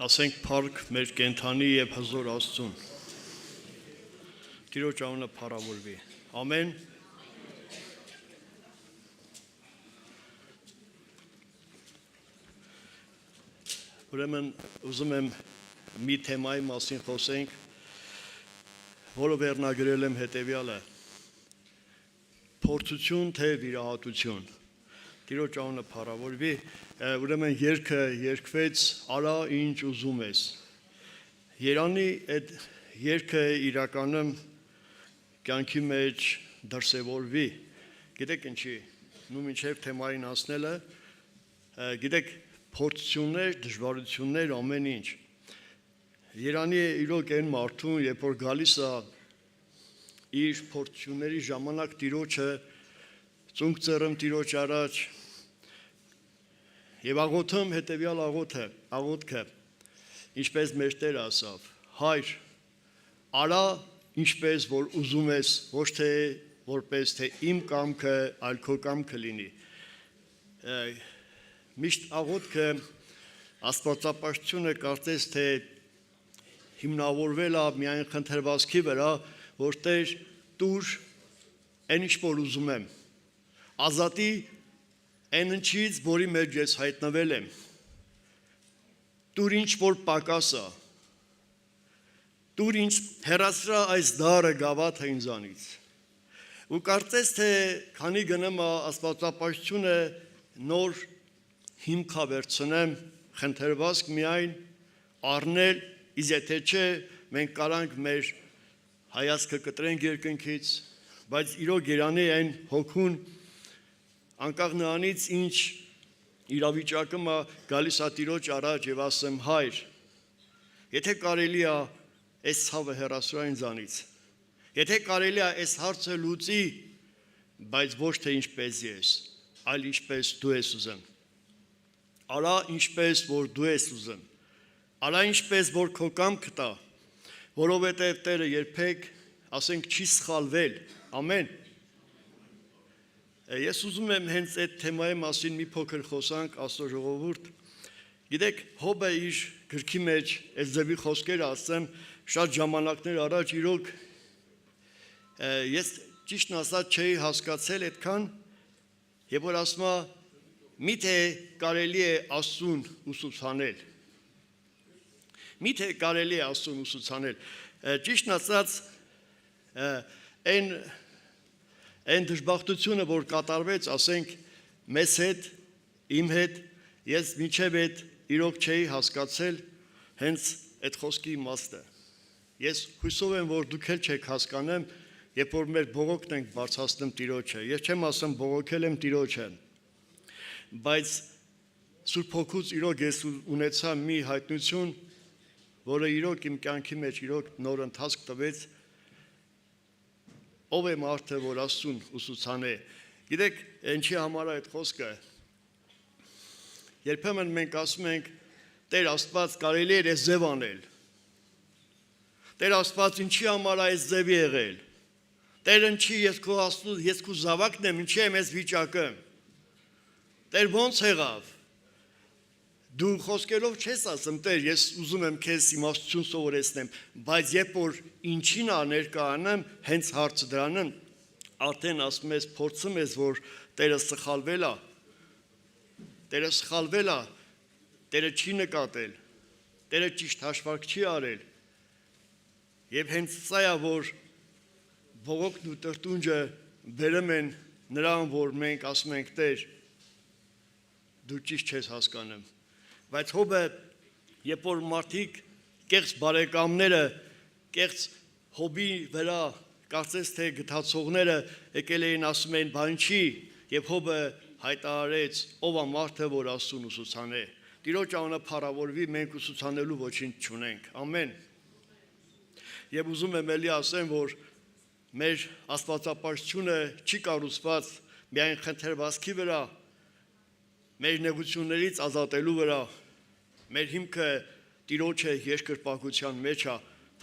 ասենք փառք մեր կենթանի եւ հզոր Աստծուն։ Տիրոջ անունը փառավորվի։ Ամեն։ Ուրեմն ուզում եմ մի թեմայի մասին խոսենք, որը վերնագրել եմ հետեւյալը. Փորձություն թե վիրահատություն։ Տիրոջ անունը փառավորվի, ուրեմն երգը երգվեց «Արա ինչ ուզում ես»։ Երանի այդ երգը իրականում կյանքի մեջ դրսևորվի։ Գիտեք ինչի, նու մինչև թեմային հասնելը, գիտեք փորձություններ, դժվարություններ, ամեն ինչ։ Երանի է իրոք այն մարդուն, երբ որ գալիս է իր փորձությունների ժամանակ Տիրոջը ծունկ ծռում Տիրոջ առաջ եւ աղոթում հետեւյալ աղոթքը, ինչպես մեր Տերը ասավ. Հայր, արա ինչպես որ ուզում ես, ոչ թե որպես թե իմ կամքը, այլ քո կամքը լինի։ Միշտ աղոթքը աստվածապաշտությունը կարծես թե հիմնավորվել է միայն խնդրվածքի վրա, որ Տեր տուր այն ինչ որ ուզում եմ, ազատի այն ինչից, որի մեջ ես հայտնվել եմ, տուր ինչ որ պակաս է, տուր ինչ հեռացրա այս դառը գավաթը ինձանից։ Ու կարծես թե քանի գնում է աստվածապաշտությունը նոր հիմքա վերցնեմ, խնդրվածք միայն առնել, իսկ եթե չէ, մենք կարանք մեր հայացքը կտրենք երկնքից, բայց իրոք երանի այն հոգուն անկախ նրանից ինչ իրավիճակում է գալիս է Տիրոջ առաջ եւ ասեմ հայր, եթե կարելի է այս ցավը հեռացրա ինձանից, եթե կարելի է այս հարցը լուծի, բայց ոչ թե ինչպես ես, այլ ինչպես դու ես ուզում։ Արա ինչպես որ դու ես ուզում։ Արա ինչպես որ քո կամքը տա, որովհետեւ Տերը երբեք ասենք չի սխալվել։ Ամեն։ Ես ուզում եմ հենց այդ թեմայի մասին մի փոքր խոսանք Աստծո ժողովուրդ։ Գիտեք, Հոբը իր գրքի մեջ այս ձևի խոսքերը ասեմ, շատ ժամանակներ առաջ իրոք ես ճիշտն ասած չէի հասկացել այդքան, երբ որ ասում է միթե կարելի է Աստծուն ուսուցանել։ Միթե կարելի է Աստծուն ուսուցանել։ Ճիշտն ասած այն դժբախտությունը, որ կատարվեց, ասենք, մեզ հետ, իմ հետ, ես մինչև այդ իրոք չէի հասկացել հենց այդ խոսքի իմաստը։ Ես հույսով եմ, որ դուք էլ չեք հասկանեմ, երբ որ մեր բողոքն ենք բարձրացնում Տիրոջը։ Ես չեմ ասում բողոքել եմ Տիրոջը, բայց Սուրբ Հոգուց իրոք ես ունեցա մի հայտնություն, որը իրոք իմ կյանքի մեջ իրոք նոր ընթացք տվեց, ով է մարդը, որ Աստծուն ուսուցանե։ Գիտեք, ինչի համար է այդ խոսքը։ Երբեմն մենք ասում ենք, Տեր Աստված կարելի է այս ձև անել։ Տեր Աստված ինչի համար է այս ձևի եղել։ Տեր ինչի ես քո Աստծո, ես քո զավակն եմ, ինչի եմ այս վիճակը։ Տեր ոնց եղավ։ Դու խոսքերով չես ասում, Տեր, ես ուզում եմ քեզ իմաստություն սովորեցնեմ, բայց երբ որ ինչին է ներկայանամ, հենց հարցը դրանն, արդեն ասում ես, փորձում ես, որ Տերը սխալվել է, Տերը սխալվել է, Տերը չի նկատել, Տերը ճիշտ հաշվարկ չի արել, եւ հենց սա է, որ բողոքն ու տրտունջը բերում են նրան, որ մենք ասում ենք, Տեր, դու ճիշտ չես հասկանում։ Բայց Հոբը, երբ որ մարդիկ կեղծ բարեկամները, կեղծ Հոբի վրա, կարծես թե գթացողները եկել էին ասում էին, բան չի, եւ Հոբը հայտարարեց, ով է մարդը, որ Աստծուն ուսուցանե։ Տիրոջ անունը փառավորվի, մենք ուսուցանելու ոչինչ չունենք։ Ամեն։ Եվ ուզում եմ ելի ասեմ, որ մեր աստվածապաշտությունը չի կառուցված միայն խնդրվածքի վրա, մեր նեղություններից ազատելու վրա, մեր հիմքը Տիրոջը երկրպագության մեջ է,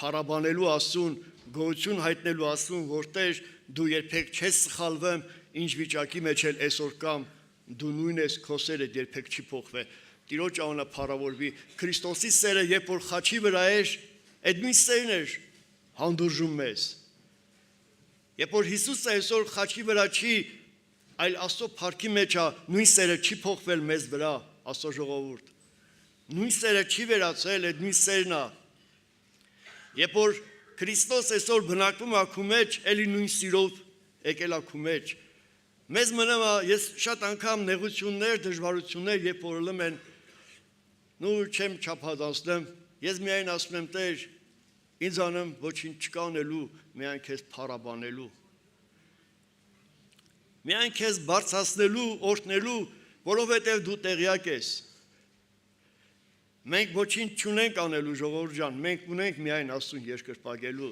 փառաբանելու Աստծուն, գոհություն հայտնելու Աստծուն, որ Տեր դու երբեք չես սխալվում, ինչ վիճակի մեջ էլ այսօր կամ դու նույն ես քո սերը երբեք չի փոխվի։ Տիրոջ անունը փառավորվի։ Քրիստոսի սերը երբ որ խաչի վրա էր, այդ նույն սերն էր հանդուրժում մեզ։ Երբ որ Հիսուսը այսօր խաչի վրա չի, այլ Աստծո փառքի մեջ է, նույն սերը չի փոխվել մեզ վրա, Աստծո ժողովուրդ։ Նույն սերը չի վերացել, այդ նույն սերն է։ Երբ որ Քրիստոս այսօր բնակվում է քո մեջ, էլի նույն սիրով եկել է քո մեջ։ Մեզ մնում է, ես շատ անգամ նեղություններ, դժվարություններ, երբ որ ելում են, նու չեմ չափազանցնեմ, ես միայն ասում եմ Տեր, ինձ անեմ ոչինչ չկա անելու, միայն քեզ փառաբանելու։ Միայն քեզ բարձրացնելու, օրհնելու, որովհետև դու տեղյակ ես։ Մենք ոչինչ չունենք անելու, ժողովուրդ ջան, մենք ունենք միայն Աստծուն երկրպագելու։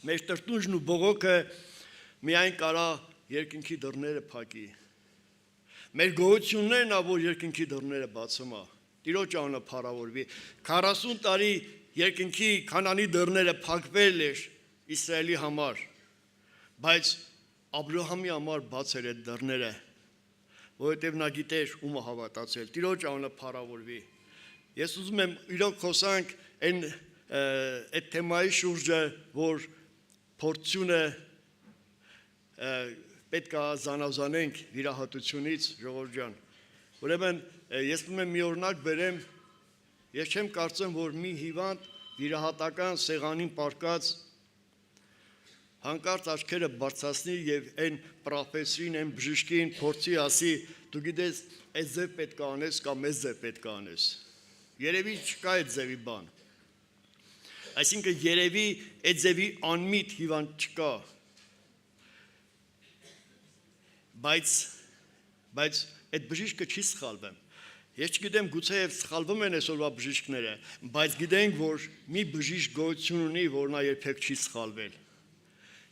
Մեր տրտունջն ու բողոքը միայն կարա երկնքի դռները փակի։ Մեր գոհություններն ա, որ երկնքի դռները բացում է։ Տիրոջ անունը փառավորվի։ 40 տարի երկնքի Քանանի դռները փակվել էր Իսրայելի համար, բայց Աբրահամի համար բաց էր այդ դռները, որովհետև նա գիտեր ում է հավատացել։ Տիրոջ անունը փառավորվի։ Ես ուզում եմ իրոք խոսանք այդ թեմայի շուրջը, որ փորձությունը պետք է զանազանենք վիրահատությունից, ժողովուրդ ջան։ Ուրեմն ես ուզում եմ մի օրինակ բերեմ, ես չեմ կարծում, որ մի հիվանդ վիրահատական սեղանին պառկած հանկարծ աչքերը բարձրացնի եւ այն պրոֆեսորին, այն բժիշկին փորձի ասի, դու գիտես, այս ձև պետք է անես կամ այս ձև պետք է անես։ Երևի չկա այդ ձևի բան։ Այսինքն երևի այդ ձևի անմիտ հիվանդ չկա։ Բայց այդ բժիշկը չի սխալվում։ Ես չգիտեմ, գուցե եւ սխալվում են այսօրվա բժիշկները, բայց գիտենք, որ մի բժիշկ գոյություն ունի, որ նա երբեք չի սխալվել։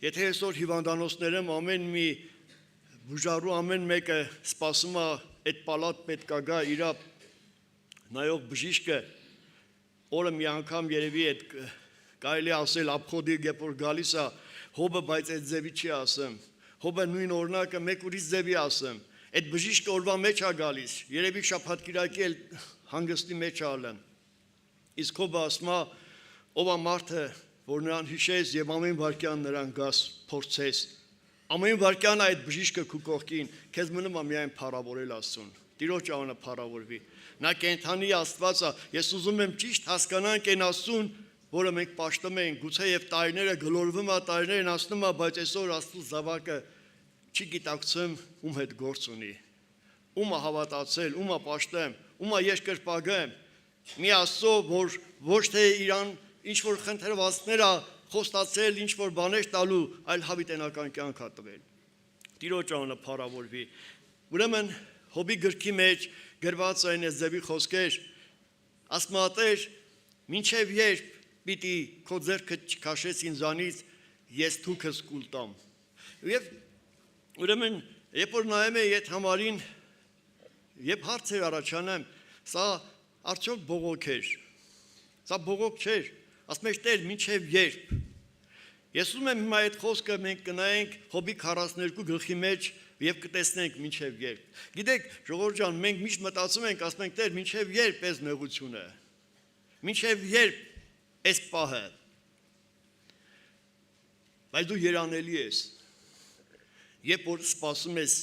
Եթե այսօր հիվանդանոցներում ամեն մի բուժարու ամեն մեկը սպասում է այդ պալատ պետք է գա իր նայող բժիշկը, օրը մի անգամ երևի այդ կարելի ասել աբխոդի երբ որ գալիս է հոբը, բայց այդ ձևի չի ասում։ Հոբը նույն օրինակը մեկ ուրիշ ձևի ասում։ Այդ բժիշկը օրվա մեջ է գալիս, երևի շաբաթ-կիրակի էլ հանգստի մեջ է ալում։ Իսկ հոբը ասում է, ով է մարդը, որ նրան հիշես եւ ամեն վարքյան նրան գաս փորձես։ Ամեն վարքյան այդ բժիշկը քու կողքին, քեզ մնում է միայն փառավորել Աստծուն։ Տիրոջ անունը փառավորվի։ Նա կենթանի Աստված է։ Ես ուզում եմ ճիշտ հասկանանք այն Աստծուն, որը մենք պաշտում ենք, գուցե եւ տարիները գլորվում է, տարիներն անցնում է, բայց այսօր Աստծո զավակը չի գիտակցում ում հետ գործ ունի, ում է հավատացել, ում է պաշտեմ, ում է երկրպագեմ, մի Աստծո, որ ոչ թե իրան ինչ-որ խնդրվածքներ է խոստացել, ինչ-որ բաներ տալու, այլ հավիտենական կյանք է տվել։ Տիրոջ անունը փառավորվի։ Ուրեմն Հոբի գրքի մեջ գրված այն ձևի խոսքեր, ասում է Տեր, մինչև երբ պիտի քո ձեռքը չքաշես ինձանից, ես թուքս կուլ տամ։ Եվ ուրեմն երբ որ նայում եմ այդ համարին, երբ հարցեր առաջանեմ, սա արդյոք բողոք էր։ Սա բողոք չէր։ Ասում եմ Տեր, մինչև երբ։ Ես ուզում եմ հիմա այդ խոսքը մենք կնայենք Հոբի 42 գլխի մեջ եւ կտեսնենք մինչև երբ։ Գիտեք, ժողովուրդ ջան, մենք միշտ մտածում ենք, ասում ենք Տեր, մինչև երբ այս նեղությունը։ Մինչև երբ այս պահը։ Բայց դու երանելի ես։ Երբ որ սպասում ես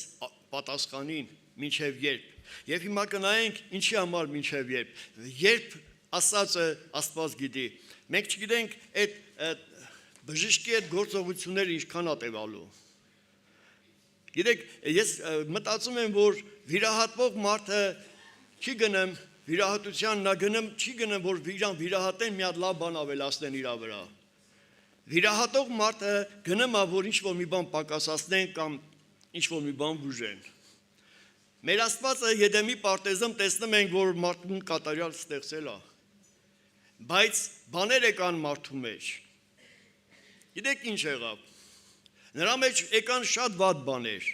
պատասխանին, մինչև երբ։ Եվ հիմա կնայենք ինչի համար մինչև երբ։ Երբ ասածը Աստված գիտի։ Մենք չգիտենք այդ բժիշկի այդ գործողությունները ինչքան է տևալու։ Գիտեք, ես մտածում եմ, որ վիրահատվող մարդը չի գնում վիրահատության, նա չի գնում, որ իրան վիրահատեն մի հատ լավ բան ավելացնեն իր վրա։ Վիրահատող մարդը գնում է, որ ինչ-որ մի բան պակասացնեն կամ ինչ-որ մի բան բուժեն։ Մեր Աստվածը Եդեմի պարտեզում տեսնում ենք, որ մարդուն կատարյալ ստեղծել է։ Բայց բաներ եկան մարդու մեջ։ Գիտեք ինչ եղավ։ Նրա մեջ եկան շատ վատ բաներ։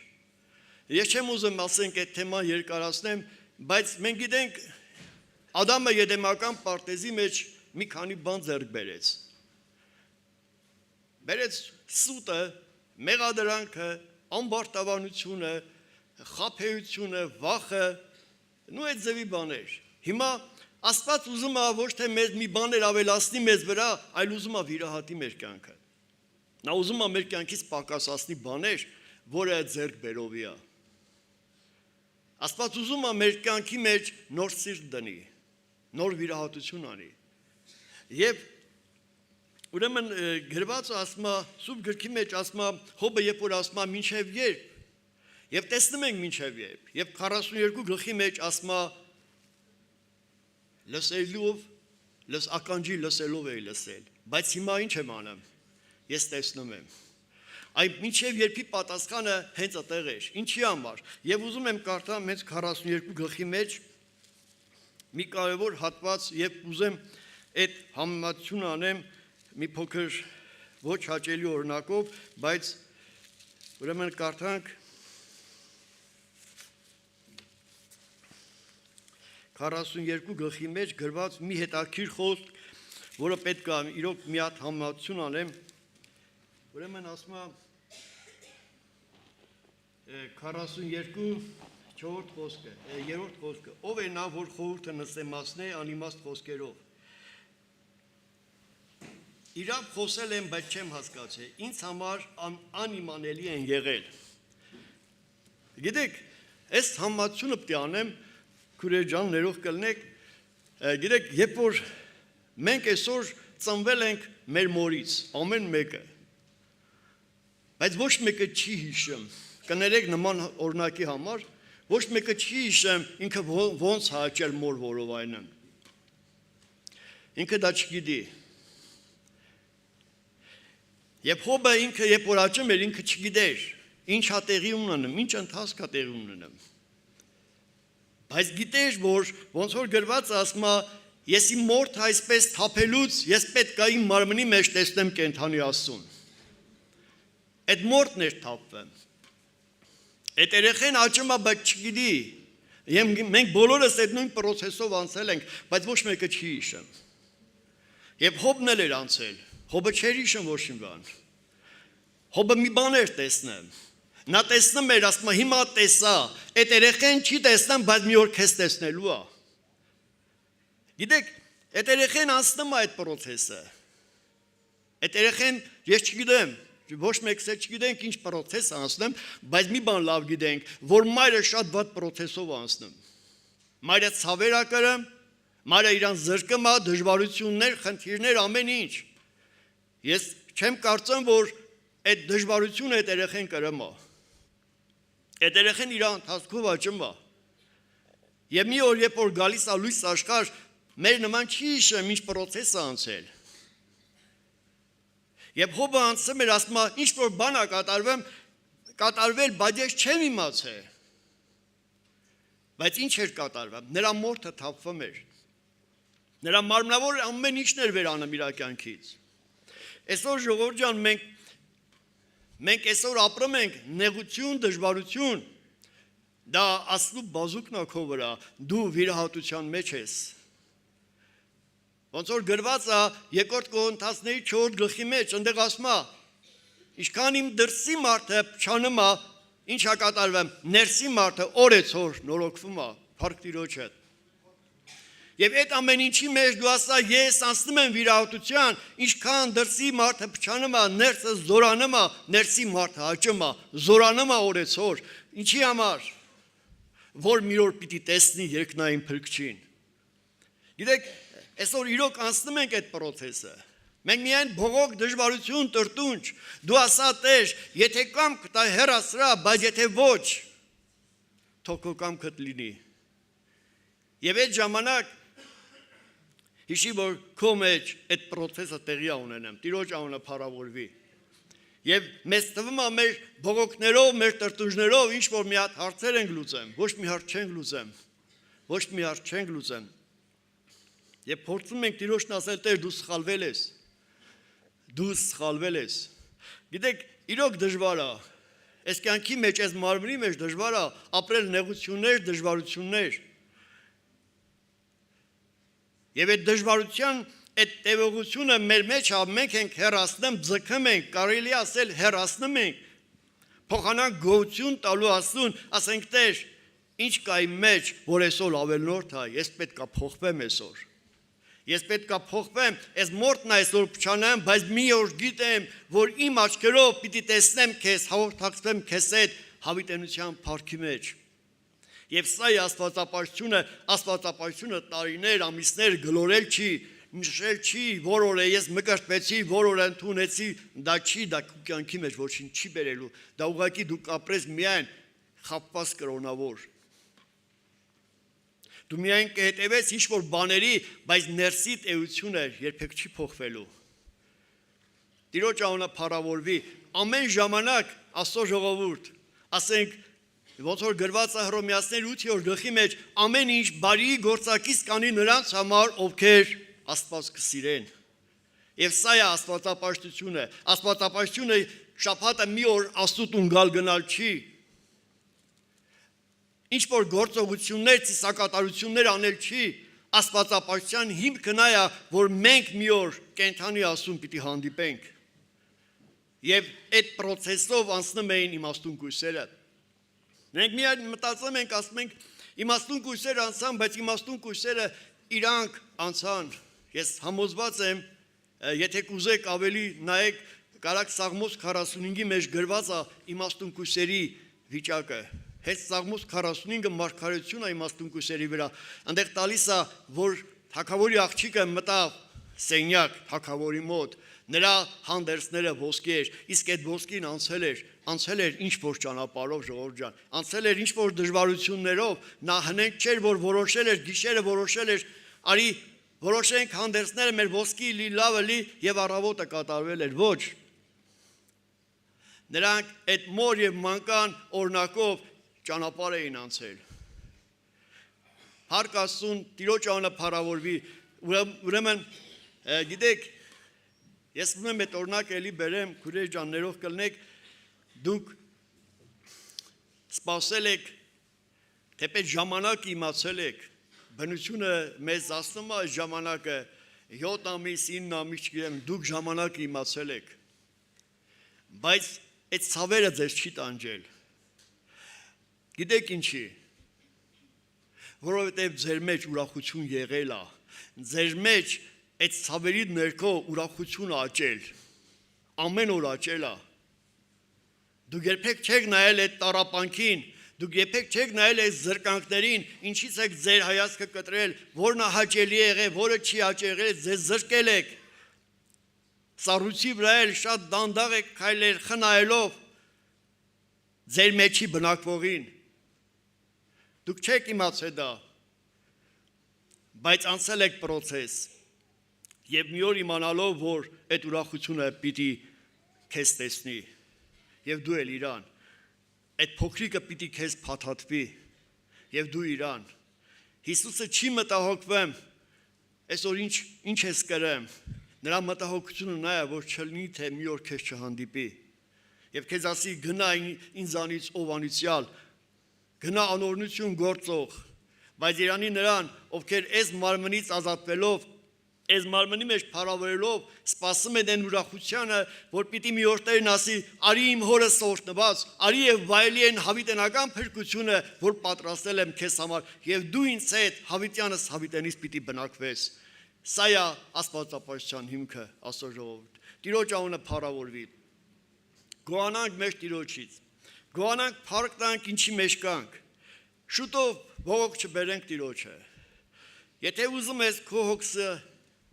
Ես չեմ ուզում ասենք այդ թեման երկարացնեմ, բայց մենք գիտենք Ադամը Եդեմական պարտեզի մեջ մի քանի բան ձեռք բերեց։ Բերեց սուտը, մեղադրանքը, ամբարտավանությունը, խաբեությունը, վախը, նու այդ ձևի բաներ։ Հիմա Աստված ուզում է ոչ թե մեզ մի բաներ ավելացնի մեզ վրա, այլ ուզում է վիրահատի մեր կյանքը։ Նա ուզում է մեր կյանքից պակասացնի բաներ, որը ձեռք բերովի է։ Աստված ուզում է մեր կյանքի մեջ նոր սիրտ դնի, նոր վիրահատություն անի։ Եվ ուրեմն գրված ասում է, Սուրբ գրքի մեջ ասում է, Հոբը երբ որ ասում է մինչև երբ, եւ տեսնում ենք մինչև երբ, եւ 42 գլխի մեջ ասում է լսելով ականջի լսելով էի լսել, բայց հիմա ինչ եմ անում, ես տեսնում եմ։ Այդ մինչև երբի պատասխանը հենց այդտեղ էր, ինչի համար, եւ ուզում եմ կարդամ հենց 42 գլխի մեջ մի կարևոր հատված եւ ուզեմ այդ համեմատությունը անեմ մի փոքր ոչ հաճելի օրինակով, բայց ուրեմն կարդանք 42 գլխի մեջ գրված մի հետաքրքիր խոսք, որը պետք է իրոք մի հատ համեմատություն անեմ, ուրեմն ասում է 42-րդ խոսքը, երրորդ խոսքը, ով է նա, որ խորհուրդը նսեմացնե անիմաստ խոսքերով։ Իրավ խոսել եմ, բայց չեմ հասկացել, ինձ համար անիմանելի են եղել։ Գիտեք, այս համեմատությունը պետք է անեմ, քուրեր ջան, ներող կլնեք, գիտեք, երբ որ մենք այսօր ծնվել ենք մեր մորից, ամեն մեկը, բայց ոչ մեկը չի հիշում, կներեք նման օրինակի համար, ոչ մեկը չի հիշում ինքը ոնց հաճել մոր որովայնը, ինքը դա չգիտի, Եվ Հոբը ինքը երբ որ աճում էր, ինքը չգիտեր, ինչ է տեղի ունենում, ինչ ընթացք է տեղի ունենում։ Բայց գիտեր, որ ոնց որ գրված ասում է, ես իմ մորթ այսպես թափելուց, ես պետք է իմ մարմնի մեջ տեսնեմ կենդանի Աստծուն։ Այդ մորթն էր թափվում։ Այդ երեխեն աճում է, բայց չգիտի։ Մենք բոլորս այդ նույն process-ով անցել ենք, բայց ոչ մեկը չի հիշում։ Եվ Հոբն էլ էր անցել։ Հոբը չէր հիշում ոչ մի բան։ Հոբը մի բան էր տեսնում։ Նա տեսնում էր, ասում է, հիմա տեսա, այդ երեխեն չի տեսնում, բայց մի օր քեզ տեսնելու է։ Գիտեք, այդ երեխեն անցնում է այդ process-ը։ Այդ երեխեն, ես չգիտեմ, ոչ մեկս էլ չգիտենք ինչ process անցնում, բայց մի բան լավ գիտենք, որ մայրը շատ վատ process-ով անցնում։ Մայրը ցավեր է կրում, մայրը իրան զրկում է, դժվարություններ, խնդիրներ, ամեն ինչ։ Ես չեմ կարծում, որ այդ դժվարությունը այդ երեխեն կրում է։ Այդ երեխեն իր ընթացքով աճում է։ Եվ մի օր երբ որ գալիս է լույս աշխարհ, մեր նման չի հիշում ինչ process է անցել։ Եվ Հոբը անցնում էր, ասում է, ինչ որ բան է կատարվել, բայց ես չեմ իմացել։ Բայց ինչ էր կատարվում։ Նրա մորթը թափվում էր։ Նրա մարմնավոր ամեն ինչն էր վերանում իր կյանքից։ Այսօր ժողովուրդ ջան, մենք այսօր ապրում ենք նեղություն, դժվարություն։ Դա Աստծո բազուկն է քո վրա, դու վիրահատության մեջ ես։ Ոնց որ գրված է Երկրորդ Կորինթացիների 4 գլխի մեջ, այնտեղ ասում է, ինչքան իմ դրսի մարդը փչանում է, ինչ է կատարվում, ներսի մարդը օրեցօր նորոգվում է, փառք Տիրոջը։ Եվ այդ ամեն ինչի մեջ դու ասա, ես անցնում եմ վիրահատության, ինչքան դրսի մարդը փչանում է, ներսը զորանում է, ներսի մարդը աճում է, զորանում է օրեցօր։ Ինչի համար, որ մի օր պիտի տեսնի երկնային Փրկչին։ Գիտեք, այսօր իրոք անցնում ենք այդ process-ը։ Մենք միայն բողոք, դժվարություն, տրտունջ, դու ասա Տեր, եթե կամք տա հեռացրա, բայց եթե ոչ, թող քո կամքդ լինի։ Եվ այդ ժամանակ հիշի, որ քո մեջ այդ process-ը տեղի է ունենում, Տիրոջ անունը փառավորվի։ Եվ մեզ թվում է մեր բողոքներով, մեր տրտունջներով ինչ որ մի հատ հարցեր ենք լուծեմ, ոչ մի հարց չենք լուծեմ, ոչ մի հարց չենք լուծեմ։ Եվ փորձում ենք Տիրոջն ասել, Տեր, դու սխալվել ես։ Դու սխալվել ես։ Գիտեք, իրոք դժվար է։ Այս կյանքի մեջ, այս մարմնի մեջ դժվար է ապրել նեղություններ, դժվարություններ։ Եվ այդ դժվարության, այդ տևողությունը մեր մեջ է, մենք ենք հեռացնում, ձգում ենք, կարելի ասել հեռացնում ենք, փոխանակ գոհություն տալու Աստծուն, ասենք Տեր, ինչ կա իմ մեջ, որ այսօր ավելնորդ է, ես պետք է փոխվեմ այսօր։ Ես պետք է փոխվեմ, այս մորթն այսօր փչանեմ, բայց մի օր գիտեմ, որ իմ աչքերով պիտի տեսնեմ քեզ, հաղորդակցվեմ քեզ հետ հավիտենության փառքի մեջ։ Եվ սա է աստվածապաշտությունը տարիներ, ամիսներ գլորել չի, նշել չի, որ օր է ես մկրտվեցի, որ օր ընդունեցի, դա չի, դա կյանքի մեջ ոչինչ չի բերելու, դա ուղղակի դու կապրես միայն խապված կրոնավոր։ Դու միայն կհետևես ինչ-որ բաների, բայց ներսիդ էությունը երբեք չի փոխվելու։ Տիրոջ անունը փառավորվի, ամեն ժամանակ Աստծո ժողովուրդ, ասենք, ոնց որ գրված է Հռոմեացիներ 8-րդ գլխի մեջ, ամեն ինչ բարի գործակից կանի նրանց համար, ովքեր Աստված կսիրեն։ Եվ սա է աստվածապաշտությունը։ Աստվածապաշտությունը շաբաթը մի օր Աստծո տուն գալ գնալ չի։ Ինչ որ գործողություններ, ծիսակատարություններ անել չի, աստվածապաշտության հիմքը նա է, որ մենք մի օր կենթանի Աստծուն պիտի հանդիպենք։ Եվ այդ process-ով անցնում էին իմաստուն կույսերը։ Մենք միայն մտածում ենք, ասում ենք, իմաստուն կույսերը անցան, բայց իմաստուն կույսերը իրանք անցան։ Ես համոզված եմ, եթե կուզեք ավելի նայեք, կարակ Սաղմոս 45-ի մեջ գրված է իմաստուն կույսերի վիճակը։ Հետ Սաղմոս 45-ը մարգարեություն է իմաստուն կույսերի վրա։ Այնտեղ տալիս է, որ թագավորի աղջիկը մտավ սենյակ թագավորի մոտ, նրա հանդերձները ոսկի էր, իսկ այդ ոսկին անցել էր ինչ-որ ճանապարհով, ժողովուրդ ջան, անցել էր ինչ-որ դժվարություններով, նա հնենք չէր, որ որոշել էր, գիշերը որոշել էր, արի որոշենք հանդերձները մեր ոսկի լի լավը լի եւ առավոտը կատարվել էր, ոչ։ Նրանք այդ մոր եւ մանկան օրնակով ճանապարհ էին անցել։ Հարկ Աստծուն Տիրոջ անունը փառավորվի, ուրեմն գիտեք, ես ուզում եմ այդ օրինակը էլի բերեմ, քուրեր ջան, ներող կլնեք, դուք սպասել եք, թեպետ ժամանակը իմացել եք, բնությունը մեզ ասում է ժամանակը 7 ամիս, 9 ամիս, չգիտեմ, դուք ժամանակը իմացել եք, բայց այդ ցավերը ձեզ չի տանջել։ Գիտեք ինչի, որովհետև ձեր մեջ ուրախություն եղել է, ձեր մեջ այդ ցավերի ներքո ուրախություն աճել, ամեն օր աճել է։ Դուք երբեք չեք նայել այդ տառապանքին, դուք երբեք չեք նայել այդ զրկանքներին, ինչից եք ձեր հայացքը կտրել, որն է հաճելի եղել, որը չի հաճելի, ձեզ զրկել եք։ Սառույցի վրա էլ շատ դանդաղ եք քայլել խնայելով ձեր մեջի բնակվողին։ Դուք չեք իմացել դա, բայց անցել եք process, եւ մի օր իմանալով, որ այդ ուրախությունը պիտի քեզ տեսնի, եւ դու էլ իրան, այդ փոքրիկը պիտի քեզ փաթաթվի, եւ դու իրան։ Հիսուսը չի մտահոգվեմ, այսօր ինչ ես կրեմ, նրա մտահոգությունը նա է, որ չլինի, թե մի օր քեզ չհանդիպի, եւ քեզ ասի գնա ինձանից ով անիցյալ, գնա անօրնություն գործող, բայց Երանի նրան, ովքեր այս մարմնից ազատվելով, այս մարմնի մեջ փառավորելով, սպասում են այն ուրախությանը, որ պիտի մի օր Տերն ասի, արի իմ հորս օրհնված, արի եւ վայելի են հավիտենական փրկությունը, որ պատրաստել եմ քեզ համար, եւ դու ինձ հետ հավիտյանս հավիտենից պիտի բնակվես։ Սա է աստվածապաշտության հիմքը, Աստծո ժողովուրդ։ Տիրոջ անունը փառավորվի։ Գոհանանք մեր Տիրոջից։ Գոհանանք, փառք տանք, ինչի մեջ կանք։ Շուտով բողոք չբերենք Տիրոջը։ Եթե ուզում ես քո հոգսը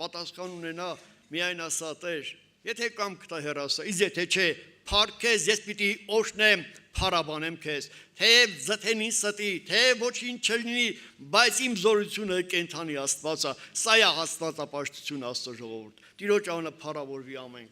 պատասխան ունենա, միայն ասա Տեր, եթե կամ կտա հեռասա, իսկ եթե չէ, փառք քեզ, ես պիտի օրհնեմ, փառաբանեմ քեզ, թեև զթեն ինձ ստի, թեև ոչինչ չլինի, բայց իմ զորությունը կենթանի Աստված է, սա է աստվածապաշտությունը Աստծո ժողովուրդ։ Տիրոջ անունը փառավորվի ամեն։